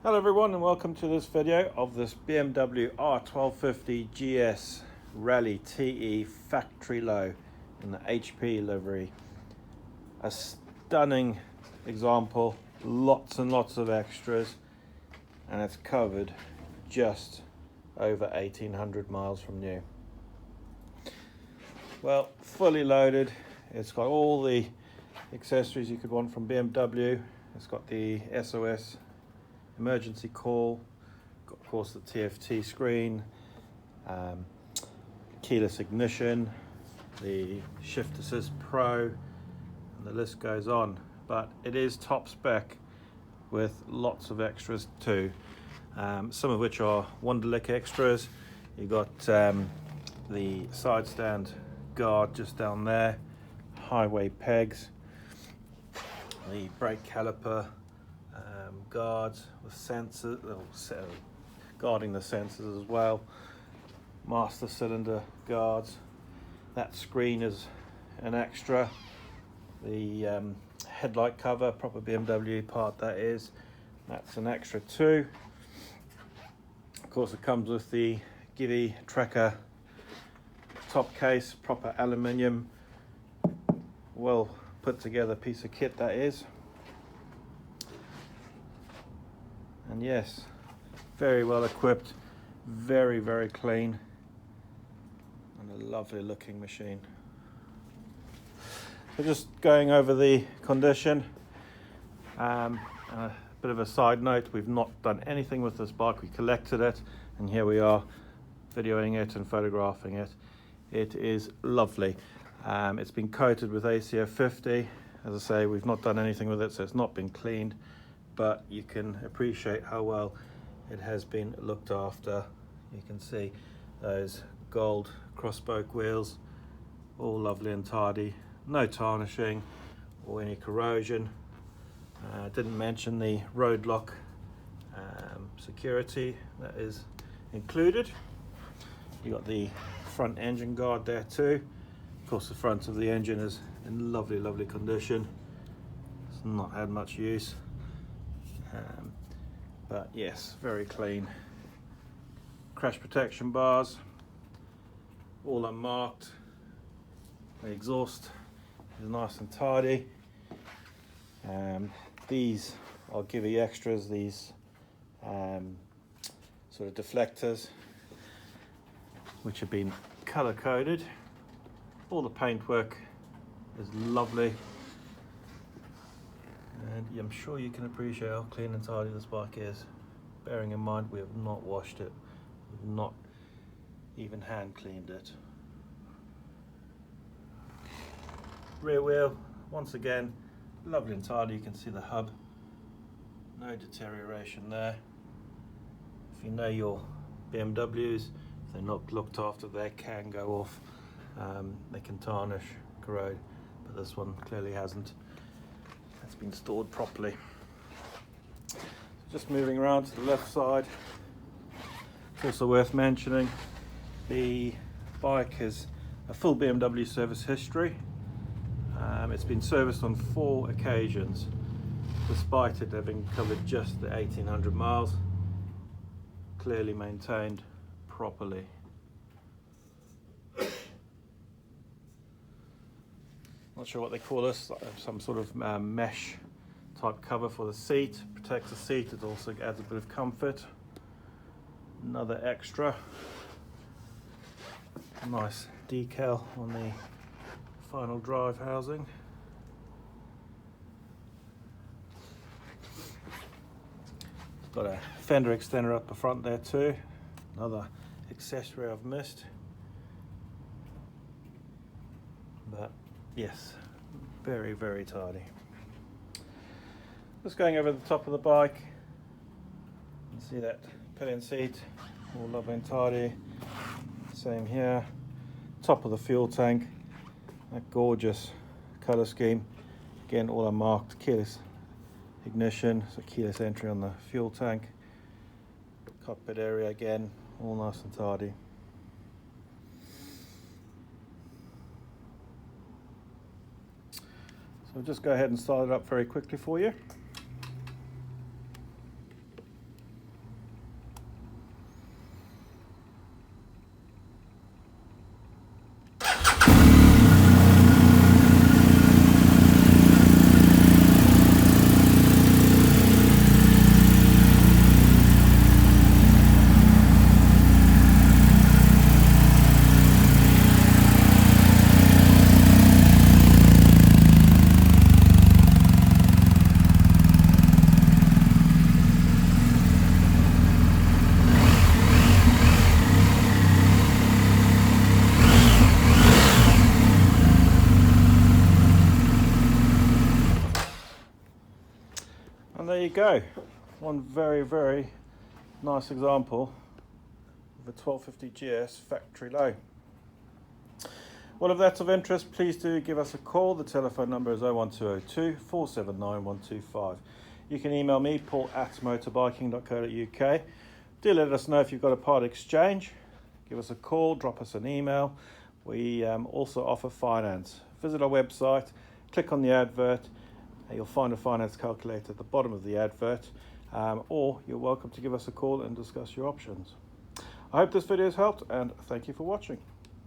Hello everyone and welcome to this video of this BMW R1250GS Rallye TE factory low in the HP livery. A stunning example, lots and lots of extras, and it's covered just over 1800 miles from new. Well, fully loaded. It's got all the accessories you could want from BMW. It's got the SOS emergency call, got of course the TFT screen, keyless ignition, the shift assist pro, and the list goes on. But it is top spec with lots of extras too, some of which are Wonderlic extras. You got the side stand guard just down there, highway pegs, the brake caliper guards with sensors, guarding the sensors as well, master cylinder guards. That screen is an extra. The headlight cover, proper BMW part that is, that's an extra too. Of course it comes with the Giddy Tracker top case, proper aluminium, well put together piece of kit that is. And yes, very well equipped, very clean, and a lovely looking machine. So just going over the condition, a bit of a side note, we've not done anything with this bike. We collected it and here we are videoing it and photographing it. It is lovely. It's been coated with ACF 50. As I say, we've not done anything with it, so it's not been cleaned, but you can appreciate how well it has been looked after. You can see those gold cross-spoke wheels, all lovely and tidy, no tarnishing or any corrosion. Didn't mention the road lock security that is included. You got the front engine guard there too. Of course the front of the engine is in lovely condition. It's not had much use. But yes, very clean. Crash protection bars, all unmarked. The exhaust is nice and tidy. These I'll give you extras, these sort of deflectors, which have been color coded. All the paintwork is lovely. And I'm sure you can appreciate how clean and tidy this bike is, bearing in mind we have not washed it, we've not even hand cleaned it. Rear wheel, once again, lovely and tidy. You can see the hub, no deterioration there. If you know your BMWs, if they're not looked after, they can go off, they can tarnish, corrode, but this one clearly hasn't. It's been stored properly. So just moving around to the left side, it's also worth mentioning the bike has a full BMW service history. It's been serviced on 4 occasions, despite it having covered just the 1800 miles. Clearly maintained properly. Not sure what they call this, some sort of mesh type cover for the seat. Protects the seat, it also adds a bit of comfort. Another extra. Nice decal on the final drive housing. It's got a fender extender up the front there too. Another accessory I've missed. But yes, very tidy. Just going over the top of the bike, you can see that pillion seat, all lovely and tidy. Same here. Top of the fuel tank, that gorgeous colour scheme. Again, all unmarked, keyless ignition, so keyless entry on the fuel tank. Cockpit area again, all nice and tidy. So we'll just go ahead and start it up very quickly for you. go, one very nice example of a 1250GS factory low. Well, if that's of interest, please do give us a call. The telephone number is 01202 479 125. You can email me, paul@motorbiking.co.uk. Do let us know if you've got a part exchange. Give us a call, drop us an email. We also offer finance. Visit our website, click on the advert, and you'll find a finance calculator at the bottom of the advert, or you're welcome to give us a call and discuss your options. I hope this video has helped, and thank you for watching.